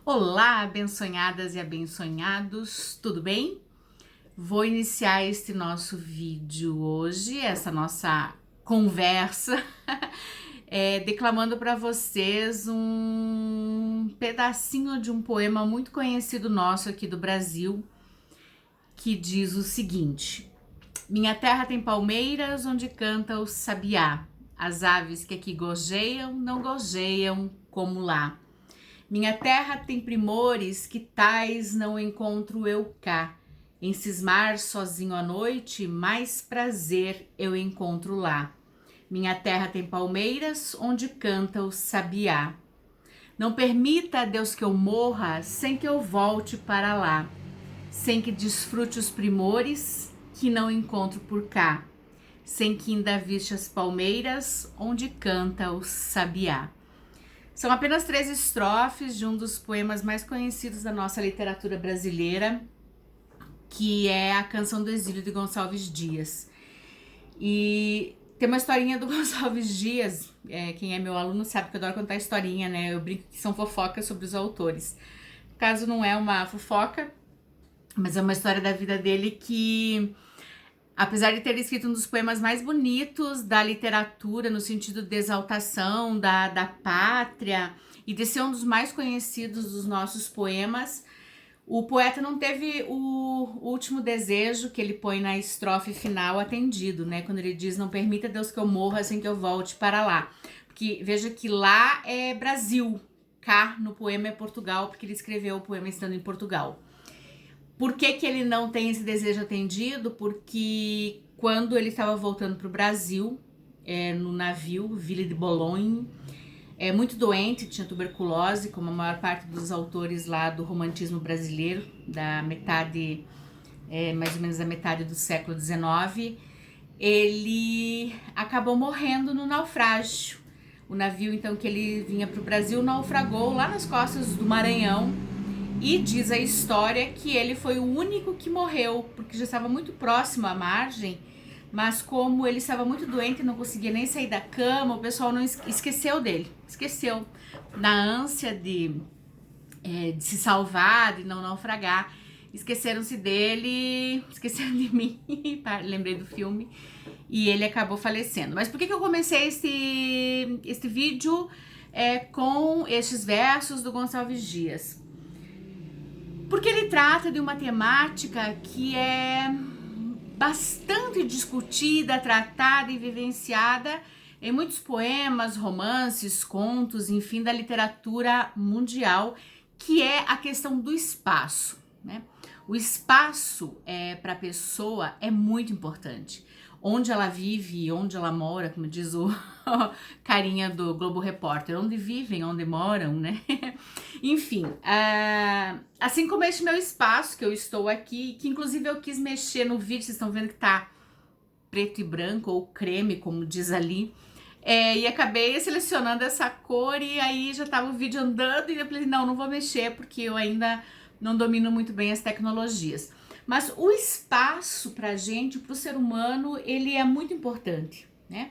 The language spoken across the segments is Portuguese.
Olá, abençonhadas e abençonhados, tudo bem? Vou iniciar este nosso vídeo hoje, essa nossa conversa, declamando para vocês um pedacinho de um poema muito conhecido nosso aqui do Brasil, que diz o seguinte: Minha terra tem palmeiras onde canta o sabiá, as aves que aqui gorjeiam não gorjeiam como lá. Minha terra tem primores que tais não encontro eu cá. Em cismar sozinho à noite, mais prazer eu encontro lá. Minha terra tem palmeiras onde canta o sabiá. Não permita, Deus, que eu morra sem que eu volte para lá, sem que desfrute os primores que não encontro por cá, sem que ainda viste as palmeiras onde canta o sabiá. São apenas 3 estrofes de um dos poemas mais conhecidos da nossa literatura brasileira, que é a Canção do Exílio de Gonçalves Dias. E tem uma historinha do Gonçalves Dias, quem é meu aluno sabe que eu adoro contar historinha, né? Eu brinco que são fofocas sobre os autores. No caso, não é uma fofoca, mas é uma história da vida dele que, apesar de ter escrito um dos poemas mais bonitos da literatura, no sentido de exaltação da pátria, e de ser um dos mais conhecidos dos nossos poemas, o poeta não teve o último desejo que ele põe na estrofe final atendido, né? Quando ele diz, não permita, Deus, que eu morra sem que eu volte para lá. Porque veja que lá é Brasil, cá no poema é Portugal, porque ele escreveu o poema estando em Portugal. Por que ele não tem esse desejo atendido? Porque quando ele estava voltando para o Brasil, no navio Ville de Boulogne, muito doente, tinha tuberculose, como a maior parte dos autores lá do romantismo brasileiro, da metade, mais ou menos a metade do século XIX, ele acabou morrendo no naufrágio. O navio, então, que ele vinha para o Brasil, naufragou lá nas costas do Maranhão, e diz a história que ele foi o único que morreu, porque já estava muito próximo à margem, mas como ele estava muito doente e não conseguia nem sair da cama, o pessoal não esqueceu dele. Esqueceu, na ânsia de se salvar, de não naufragar. Esqueceram-se dele, esqueceram de mim, lembrei do filme, e ele acabou falecendo. Mas por que eu comecei este vídeo com estes versos do Gonçalves Dias? Porque ele trata de uma temática que é bastante discutida, tratada e vivenciada em muitos poemas, romances, contos, enfim, da literatura mundial, que é a questão do espaço, né? O espaço para a pessoa é muito importante. Onde ela vive, onde ela mora, como diz o carinha do Globo Repórter, onde vivem, onde moram, né? Enfim, assim como este meu espaço que eu estou aqui, que inclusive eu quis mexer no vídeo, vocês estão vendo que tá preto e branco, ou creme, como diz ali, e acabei selecionando essa cor, e aí já tava o vídeo andando, e eu falei, não vou mexer, porque eu ainda não domino muito bem as tecnologias. Mas o espaço pra gente, pro ser humano, ele é muito importante, né?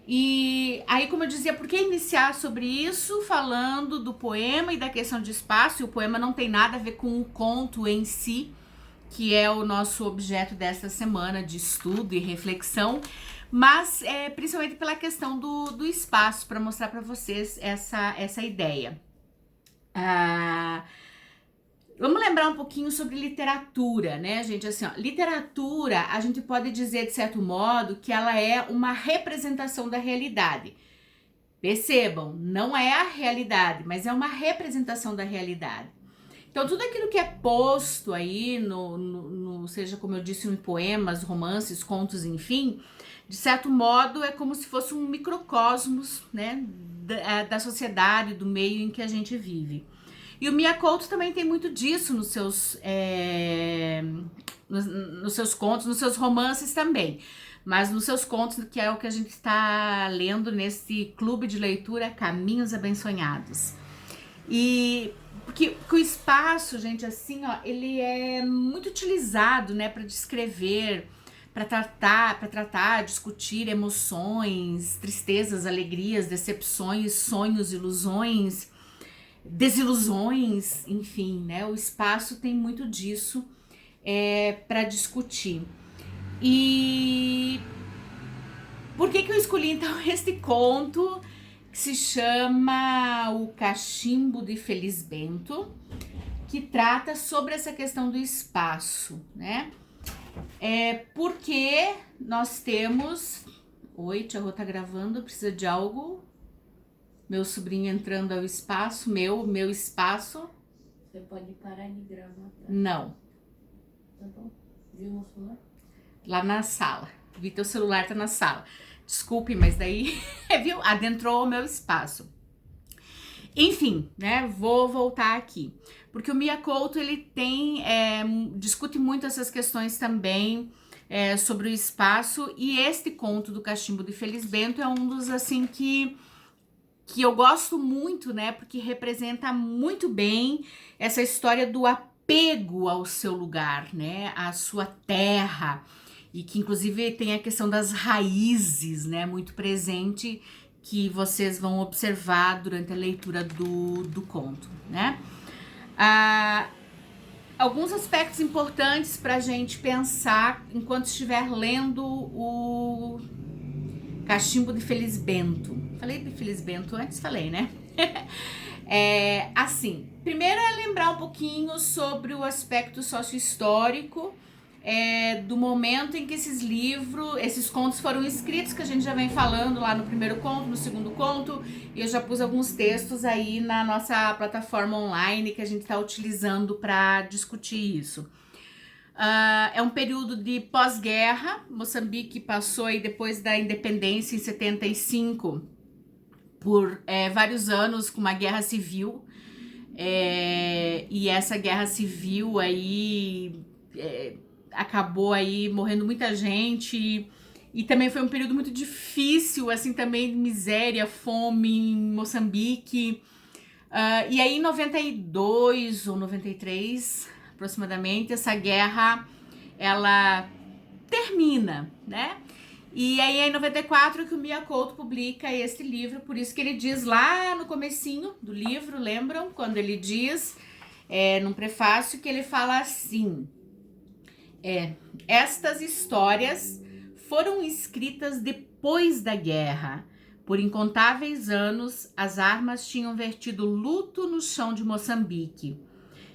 E aí, como eu dizia, por que iniciar sobre isso falando do poema e da questão de espaço? E o poema não tem nada a ver com o conto em si, que é o nosso objeto desta semana de estudo e reflexão, mas principalmente pela questão do espaço, para mostrar para vocês essa ideia. Vamos lembrar um pouquinho sobre literatura, né, gente? Assim, ó, literatura, a gente pode dizer, de certo modo, que ela é uma representação da realidade. Percebam, não é a realidade, mas é uma representação da realidade. Então, tudo aquilo que é posto aí, seja como eu disse, em poemas, romances, contos, enfim, de certo modo é como se fosse um microcosmos, né, da sociedade, do meio em que a gente vive. E o Mia Couto também tem muito disso nos seus contos, nos seus romances também. Mas nos seus contos, que é o que a gente está lendo nesse clube de leitura Caminhos Abençonhados. E porque o espaço, gente, assim, ó, ele é muito utilizado, né, para descrever, para tratar, discutir emoções, tristezas, alegrias, decepções, sonhos, ilusões. desilusões, enfim, né? O espaço tem muito disso para discutir. E por que eu escolhi então este conto que se chama O Cachimbo de Felisbento, que trata sobre essa questão do espaço, né? Porque nós temos... Oi, Tia Rô tá gravando, precisa de algo? Meu sobrinho entrando ao espaço, meu espaço. Você pode parar de gravar, tá? Não. Tá bom? Viu no celular? Lá na sala. Vi teu celular, tá na sala. Desculpe, mas daí, viu? Adentrou o meu espaço. Enfim, né? Vou voltar aqui. Porque o Mia Couto, ele tem... discute muito essas questões também sobre o espaço. E este conto do Cachimbo de Felisbento é um dos, assim, que eu gosto muito, né? Porque representa muito bem essa história do apego ao seu lugar, né? À sua terra. E que, inclusive, tem a questão das raízes, né? Muito presente, que vocês vão observar durante a leitura do conto, né? Alguns aspectos importantes para a gente pensar enquanto estiver lendo o Cachimbo de Felisbento. Falei de Felisbento antes? Falei, né? Assim, primeiro é lembrar um pouquinho sobre o aspecto sócio-histórico do momento em que esses contos foram escritos, que a gente já vem falando lá no primeiro conto, no segundo conto, e eu já pus alguns textos aí na nossa plataforma online que a gente está utilizando para discutir isso. É um período de pós-guerra. Moçambique passou aí, depois da independência em 75, por vários anos com uma guerra civil, e essa guerra civil aí acabou aí morrendo muita gente, e também foi um período muito difícil, assim, também de miséria, fome em Moçambique. E aí em 92 ou 93, aproximadamente, essa guerra, ela termina, né? E aí é em 94 que o Mia Couto publica esse livro, por isso que ele diz lá no comecinho do livro, lembram? Quando ele diz, num prefácio, que ele fala assim: estas histórias foram escritas depois da guerra. Por incontáveis anos, as armas tinham vertido luto no chão de Moçambique.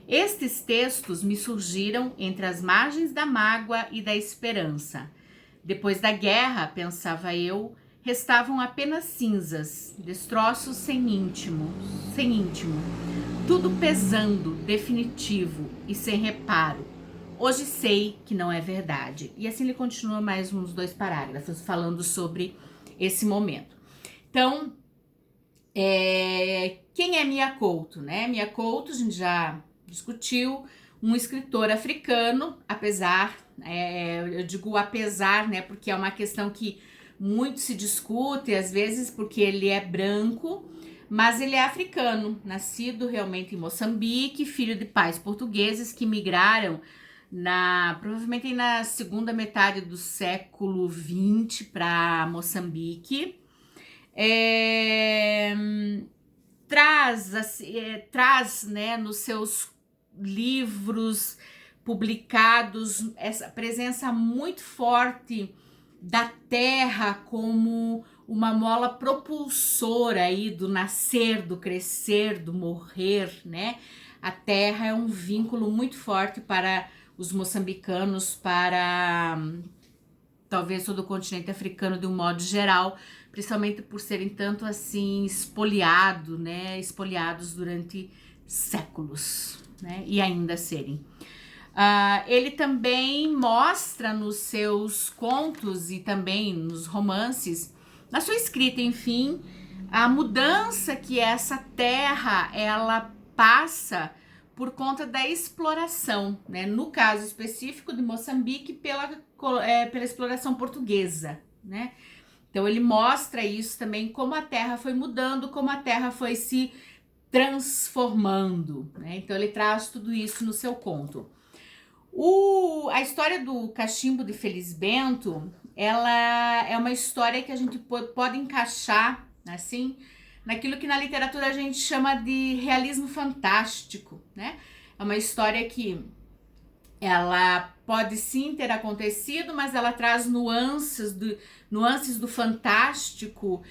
Estes textos me surgiram entre as margens da mágoa e da esperança. Depois da guerra, pensava eu, restavam apenas cinzas, destroços sem íntimo, tudo pesando, definitivo e sem reparo. Hoje sei que não é verdade. E assim ele continua mais uns 2 parágrafos falando sobre esse momento. Então, quem é Mia Couto, né? Mia Couto, a gente já discutiu, um escritor africano, apesar, eu digo apesar, né? Porque é uma questão que muito se discute, às vezes porque ele é branco, mas ele é africano, nascido realmente em Moçambique, filho de pais portugueses que migraram provavelmente na segunda metade do século XX para Moçambique. Traz, né, nos seus livros publicados essa presença muito forte da terra como uma mola propulsora aí do nascer, do crescer, do morrer, né? A terra é um vínculo muito forte para os moçambicanos, para talvez todo o continente africano de um modo geral, principalmente por serem tanto assim espoliados, né? Espoliados durante séculos, né? E ainda serem. Ele também mostra nos seus contos e também nos romances, na sua escrita, enfim, a mudança que essa terra ela passa por conta da exploração, né? No caso específico de Moçambique, pela exploração portuguesa, né? Então ele mostra isso também, como a terra foi mudando, como a terra foi se transformando, né? Então ele traz tudo isso no seu conto. A história do Cachimbo de Felisbento, ela é uma história que a gente pode encaixar, assim, naquilo que na literatura a gente chama de realismo fantástico, né? É uma história que ela pode sim ter acontecido, mas ela traz nuances do fantástico,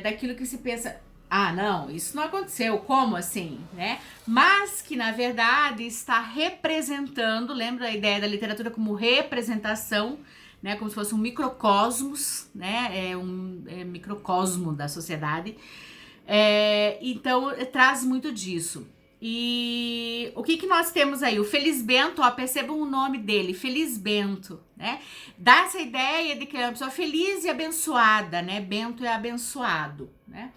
daquilo que se pensa, ah, não, isso não aconteceu, como assim, né? Mas que, na verdade, está representando, lembra a ideia da literatura como representação, né? Como se fosse um microcosmos, né? Microcosmo da sociedade. Então, traz muito disso. E o que nós temos aí? O Felisbento, ó, percebam o nome dele, Felisbento, né? Dá essa ideia de que é uma pessoa feliz e abençoada, né? Bento é abençoado, né?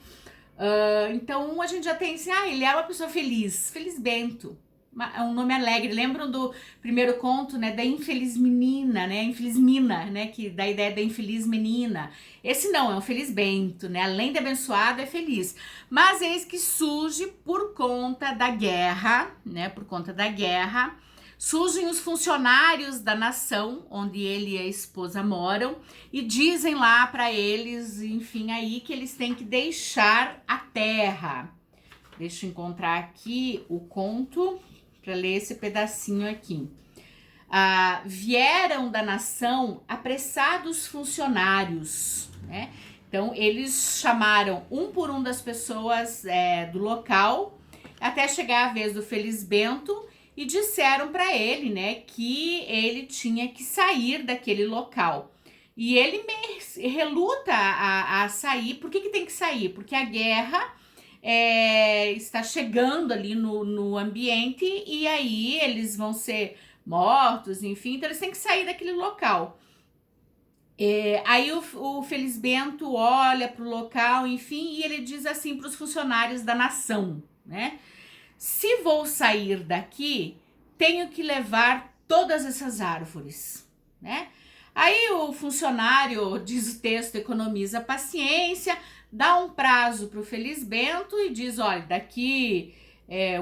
Então a gente já tem assim, ele é uma pessoa feliz, Felisbento. É um nome alegre. Lembram do primeiro conto, né, da infeliz menina, né, infeliz mina, né, que dá a ideia da infeliz menina. Esse não, é um feliz Bento, né, além de abençoado, é feliz. Mas eis que surge por conta da guerra, né, surgem os funcionários da nação, onde ele e a esposa moram, e dizem lá para eles, enfim, aí que eles têm que deixar a terra. Deixa eu encontrar aqui o conto para ler esse pedacinho aqui. Vieram da nação apressados funcionários, né? Então, eles chamaram um por um das pessoas do local, até chegar a vez do Felisbento, e disseram para ele, né, que ele tinha que sair daquele local. E ele reluta a sair. Por que tem que sair? Porque a guerra está chegando ali no ambiente e aí eles vão ser mortos, enfim, então eles têm que sair daquele local. Aí o Felisbento olha para o local, enfim, e ele diz assim para os funcionários da nação, né? Se vou sair daqui, tenho que levar todas essas árvores, né? Aí o funcionário, diz o texto, economiza paciência, dá um prazo para o Felisbento e diz, olha, daqui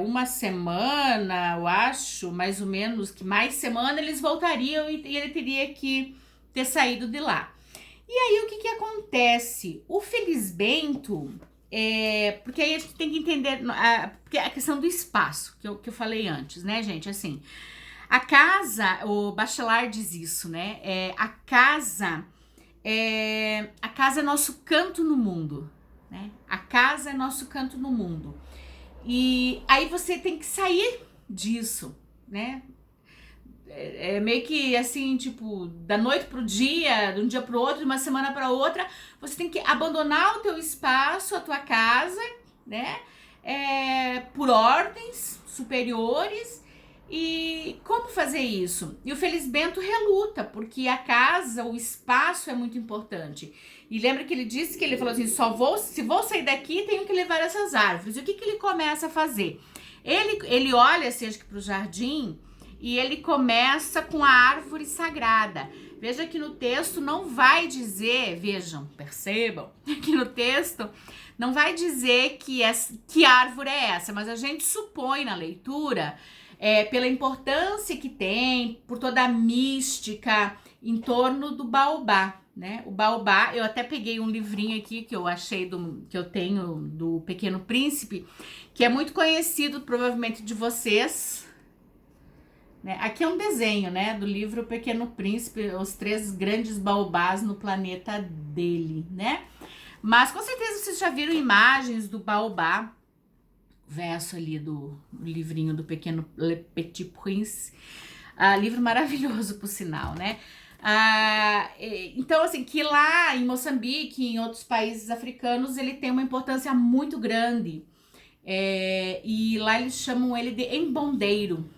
uma semana, eu acho, mais ou menos, que mais semana eles voltariam e ele teria que ter saído de lá. E aí o que acontece? O Felisbento, porque aí a gente tem que entender porque a questão do espaço, que eu falei antes, né, gente, assim, a casa, o Bachelard diz isso, né, a casa é nosso canto no mundo, né? A casa é nosso canto no mundo. E aí você tem que sair disso, né? Meio que assim, tipo, da noite pro dia, de um dia pro outro, de uma semana para outra, você tem que abandonar o teu espaço, a tua casa, né? Por ordens superiores. E como fazer isso? E o Felisbento reluta, porque a casa, o espaço é muito importante. E lembra que ele disse que ele falou assim, se vou sair daqui, tenho que levar essas árvores. E o que ele começa a fazer? Ele olha assim, acho que para o jardim, e ele começa com a árvore sagrada. Veja que no texto não vai dizer, vejam, percebam, que no texto não vai dizer que árvore é essa, mas a gente supõe na leitura, pela importância que tem, por toda a mística em torno do baobá, né? O baobá, eu até peguei um livrinho aqui que eu achei, que eu tenho do Pequeno Príncipe, que é muito conhecido provavelmente de vocês, né? Aqui é um desenho, né, do livro Pequeno Príncipe, os 3 grandes baobás no planeta dele, né? Mas com certeza vocês já viram imagens do baobá, verso ali do livrinho do Pequeno Le Petit Prince, livro maravilhoso por sinal, né? Então assim, que lá em Moçambique e em outros países africanos ele tem uma importância muito grande, e lá eles chamam ele de embondeiro,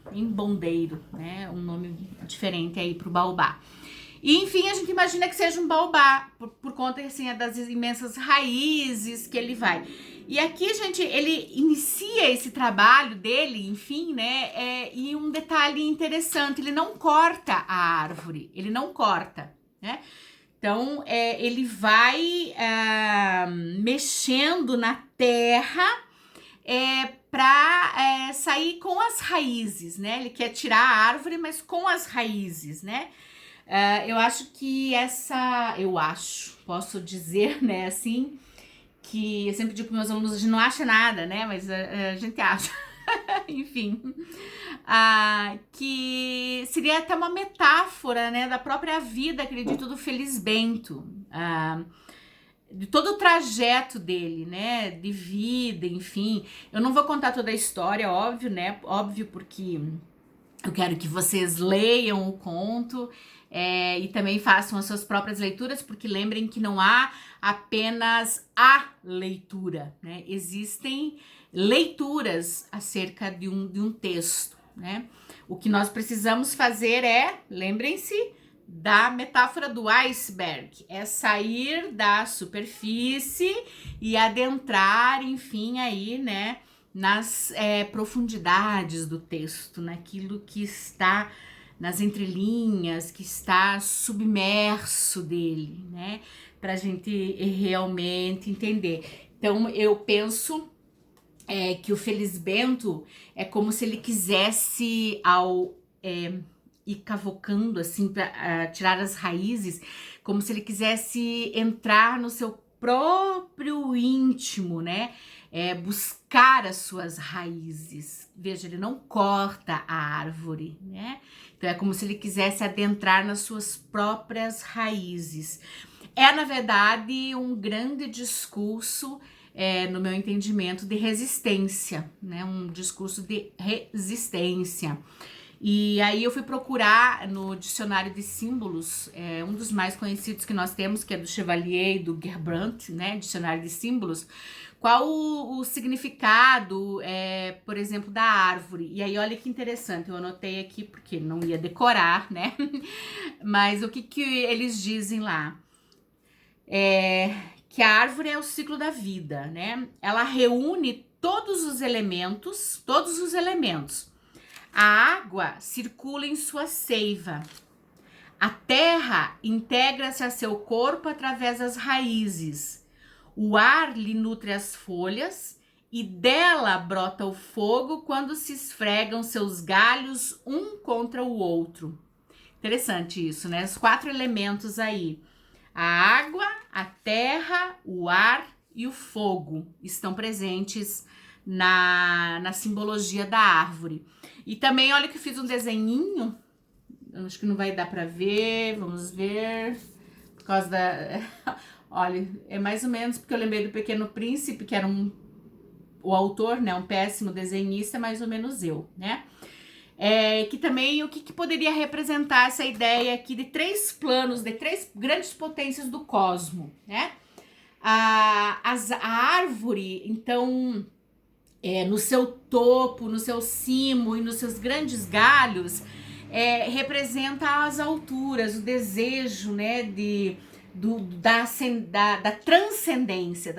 né? Um nome diferente aí pro baobá. E enfim, a gente imagina que seja um baobá, por conta assim, das imensas raízes que ele vai. E aqui, gente, ele inicia esse trabalho dele, enfim, né? E um detalhe interessante, ele não corta a árvore, ele não corta, né? Então, ele vai mexendo na terra para sair com as raízes, né? Ele quer tirar a árvore, mas com as raízes, né? Eu acho que posso dizer, né, assim, que eu sempre digo para meus alunos, a gente não acha nada, né? Mas a gente acha. Enfim, que seria até uma metáfora, né, da própria vida, acredito, do Felisbento, de todo o trajeto dele, né, de vida, enfim. Eu não vou contar toda a história, óbvio, né, óbvio, porque eu quero que vocês leiam o conto e também façam as suas próprias leituras, porque lembrem que não há apenas a leitura, né? Existem leituras acerca de um texto, né? O que nós precisamos fazer lembrem-se da metáfora do iceberg, é sair da superfície e adentrar, enfim, aí, né, nas profundidades do texto, naquilo que está nas entrelinhas, que está submerso dele, né, para a gente realmente entender. Então, eu penso que o Felisbento é como se ele quisesse, ao ir cavocando, assim, para tirar as raízes, como se ele quisesse entrar no seu próprio íntimo, né? Buscar as suas raízes. Veja, ele não corta a árvore, né? Então é como se ele quisesse adentrar nas suas próprias raízes. É, na verdade, um grande discurso, no meu entendimento, de resistência, né? Um discurso de resistência. E aí eu fui procurar no dicionário de símbolos, um dos mais conhecidos que nós temos, que é do Chevalier e do Gerbrandt, né, dicionário de símbolos, qual o significado, por exemplo, da árvore. E aí olha que interessante, eu anotei aqui porque não ia decorar, né, mas o que eles dizem lá? Que a árvore é o ciclo da vida, né, ela reúne todos os elementos, A água circula em sua seiva. A terra integra-se a seu corpo através das raízes. O ar lhe nutre as folhas e dela brota o fogo quando se esfregam seus galhos um contra o outro. Interessante isso, né? Os 4 elementos aí. A água, a terra, o ar e o fogo estão presentes na simbologia da árvore. E também, olha que eu fiz um desenhinho, acho que não vai dar para ver, vamos ver, por causa da... Olha, é mais ou menos porque eu lembrei do Pequeno Príncipe, que era o autor, né, um péssimo desenhista, mais ou menos eu, né? Que também, o que poderia representar essa ideia aqui de 3 planos, de 3 grandes potências do cosmo, né? A árvore, então... no seu topo, no seu cimo e nos seus grandes galhos, representa as alturas, o desejo, né, da transcendência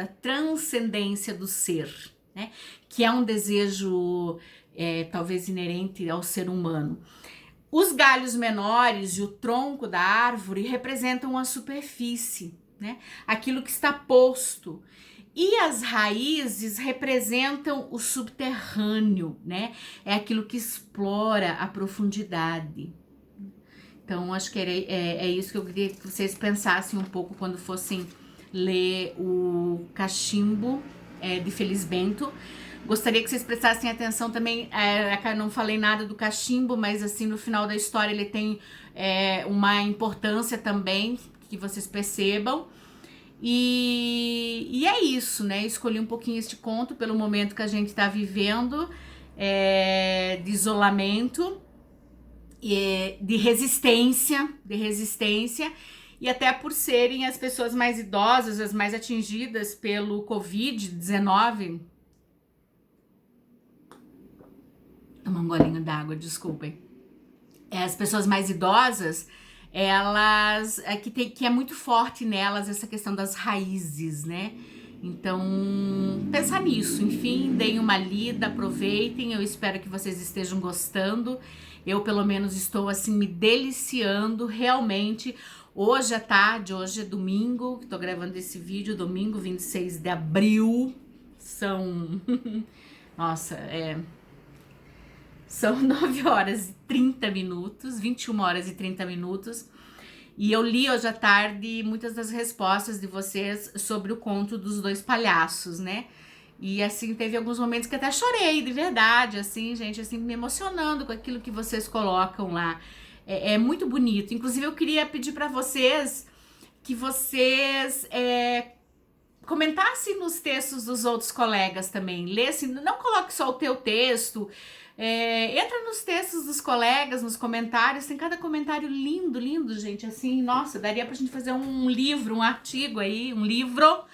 do ser, né, que é um desejo talvez inerente ao ser humano. Os galhos menores e o tronco da árvore representam a superfície, né, aquilo que está posto. E as raízes representam o subterrâneo, né? É aquilo que explora a profundidade. Então, acho que é isso que eu queria que vocês pensassem um pouco quando fossem ler o Cachimbo de Felisbento. Gostaria que vocês prestassem atenção também, eu não falei nada do cachimbo, mas assim, no final da história ele tem uma importância também, que vocês percebam. E é isso, né? Escolhi um pouquinho este conto pelo momento que a gente está vivendo, de isolamento, de resistência, e até por serem as pessoas mais idosas, as mais atingidas pelo Covid-19. Toma um golinho d'água, desculpem. As pessoas mais idosas, elas que é muito forte nelas essa questão das raízes, né? Então, pensar nisso. Enfim, deem uma lida, aproveitem. Eu espero que vocês estejam gostando. Eu, pelo menos, estou assim me deliciando realmente. Hoje à tarde, hoje é domingo, estou gravando esse vídeo, domingo 26 de abril. São... Nossa, São 9 horas e 30 minutos, 21 horas e 30 minutos. E eu li hoje à tarde muitas das respostas de vocês sobre o conto dos dois palhaços, né? E assim, teve alguns momentos que até chorei, de verdade, assim, gente, assim, me emocionando com aquilo que vocês colocam lá. É muito bonito. Inclusive, eu queria pedir para vocês que vocês comentassem nos textos dos outros colegas também, lessem, não coloque só o teu texto, entra nos textos dos colegas, nos comentários, tem cada comentário lindo, lindo, gente, assim, nossa, daria pra gente fazer um livro, um artigo aí, um livro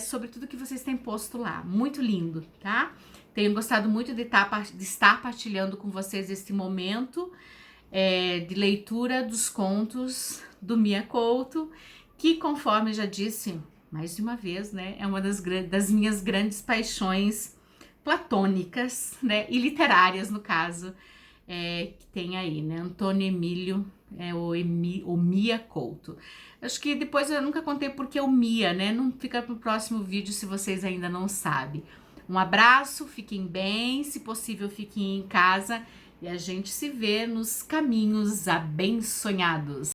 sobre tudo que vocês têm posto lá, muito lindo, tá? Tenho gostado muito de estar partilhando com vocês este momento de leitura dos contos do Mia Couto, que, conforme já disse mais de uma vez, né, é uma das minhas grandes paixões platônicas, né, e literárias, no caso, que tem aí, né, Antônio Emílio, o Mia Couto. Acho que depois eu nunca contei porque o Mia, né, não fica pro próximo vídeo se vocês ainda não sabem. Um abraço, fiquem bem, se possível fiquem em casa e a gente se vê nos caminhos abençonhados.